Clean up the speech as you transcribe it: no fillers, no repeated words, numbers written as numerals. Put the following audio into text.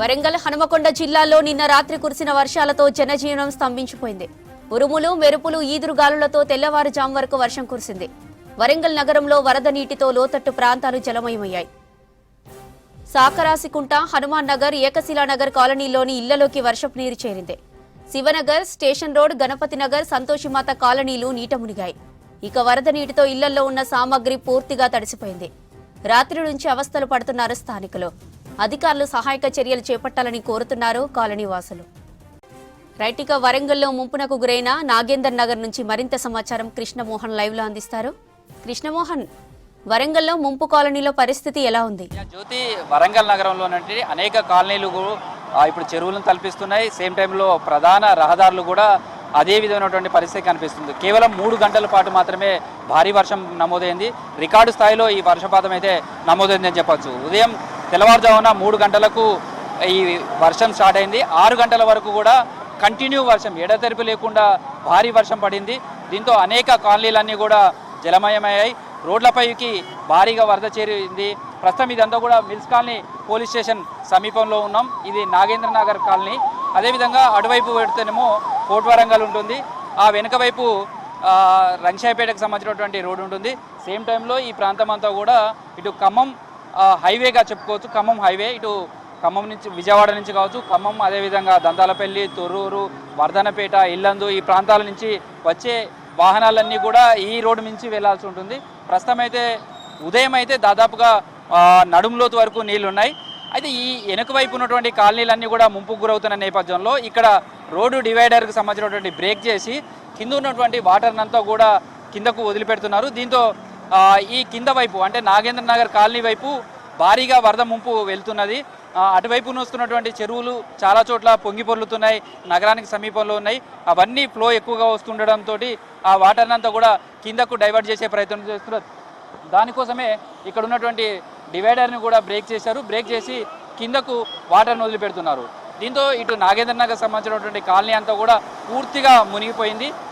వరంగల్ హనుమకొండ జిల్లాలో నిన్న రాత్రి కురిసిన వర్షాలతో జనజీవనం స్తంభించిపోయింది. ఉరుములు మెరుపులు ఈదురుగాలులతో తెల్లవారుజాం వరకు వర్షం కురిసింది. వరంగల్ నగరంలో వరద నీటితో లోతట్టు ప్రాంతాలు జలమయమయ్యాయి. సాకరాసికుంట, హనుమాన్ నగర్, ఏకశిలానగర్ కాలనీలోని ఇళ్లలోకి వర్షపు నీరు చేరింది. శివనగర్, స్టేషన్ రోడ్, గణపతి నగర్, సంతోషిమాత కాలనీలు నీట మునిగాయి. ఇక వరద నీటితో ఇళ్లలో ఉన్న సామాగ్రి పూర్తిగా తడిసిపోయింది. రాత్రి నుంచి అవస్థలు పడుతున్నారు స్థానికులు. అధికారులు సహాయక చర్యలు చేపట్టాలని కోరుతున్నారు కాలనీ వాసులు. రైటిక వరంగల్లో ముంపునకు గురైన నాగేందర్ నగర్ నుంచి మరింత సమాచారం కృష్ణమోహన్ లైవ్ లో అందిస్తారు. కృష్ణమోహన్, వరంగల్లో ముంపు కాలనీలో పరిస్థితి ఎలా ఉంది? జ్యోతి, వరంగల్ నగరంలో అనేక కాలనీలు ఇప్పుడు చెరువులను తలపిస్తున్నాయి. సేమ్ టైంలో ప్రధాన రహదారులు కూడా అదే విధమైనటువంటి పరిస్థితి కనిపిస్తుంది. కేవలం 3 గంటల పాటు మాత్రమే భారీ వర్షం నమోదైంది. రికార్డు స్థాయిలో ఈ వర్షపాతం అయితే నమోదైందని చెప్పొచ్చు. ఉదయం తెల్లవారుజామున 3 గంటలకు ఈ వర్షం స్టార్ట్ అయింది. 6 గంటల వరకు కూడా కంటిన్యూ వర్షం, ఎడతెరిపి లేకుండా భారీ వర్షం పడింది. దీంతో అనేక కాలనీలన్నీ కూడా జలమయమయ్యాయి. రోడ్లపైకి భారీగా వరద చేరింది. ప్రస్తుతం ఇదంతా కూడా మిల్స్ కాలనీ పోలీస్ స్టేషన్ సమీపంలో ఉన్నాం. ఇది నాగేంద్ర నగర్ కాలనీ. అదేవిధంగా అటువైపు పెడితేనేమో కోట్ వరంగల్ ఉంటుంది. ఆ వెనుక వైపు రంగశాయపేటకు సంబంధించినటువంటి రోడ్డు ఉంటుంది. సేమ్ టైంలో ఈ ప్రాంతం అంతా కూడా ఇటు ఖమ్మం హైవేగా చెప్పుకోవచ్చు. ఖమ్మం హైవే, ఇటు ఖమ్మం నుంచి విజయవాడ నుంచి కావచ్చు, ఖమ్మం, అదేవిధంగా దంతాలపల్లి, తొర్రూరు, వర్ధనపేట, ఇల్లందు ఈ ప్రాంతాల నుంచి వచ్చే వాహనాలన్నీ కూడా ఈ రోడ్డు నుంచి వెళ్లాల్సి ఉంటుంది. ప్రస్తుతం అయితే ఉదయం అయితే దాదాపుగా నడుములోతు వరకు నీళ్లు ఉన్నాయి. అయితే ఈ వెనుక వైపు ఉన్నటువంటి కాలనీలన్నీ కూడా ముంపుకు గురవుతున్న నేపథ్యంలో ఇక్కడ రోడ్డు డివైడర్కి సంబంధించినటువంటి బ్రేక్ చేసి కింద ఉన్నటువంటి వాటర్ని అంతా కూడా కిందకు వదిలిపెడుతున్నారు. దీంతో ఈ కింద వైపు అంటే నాగేంద్ర నగర్ కాలనీ వైపు భారీగా వరద ముంపు వెళ్తున్నది. అటువైపు వస్తున్నటువంటి చెరువులు చాలా చోట్ల పొంగి పొర్లుతున్నాయి, నగరానికి సమీపంలో ఉన్నాయి. అవన్నీ ఫ్లో ఎక్కువగా వస్తుండడంతో ఆ వాటర్ని అంతా కూడా కిందకు డైవర్ట్ చేసే ప్రయత్నం చేస్తున్నారు. దానికోసమే ఇక్కడ ఉన్నటువంటి డివైడర్ని కూడా బ్రేక్ చేశారు. బ్రేక్ చేసి కిందకు వాటర్ని వదిలిపెడుతున్నారు. దీంతో ఇటు నాగేంద్ర నగర్ సంబంధించినటువంటి కాలనీ అంతా కూడా పూర్తిగా మునిగిపోయింది.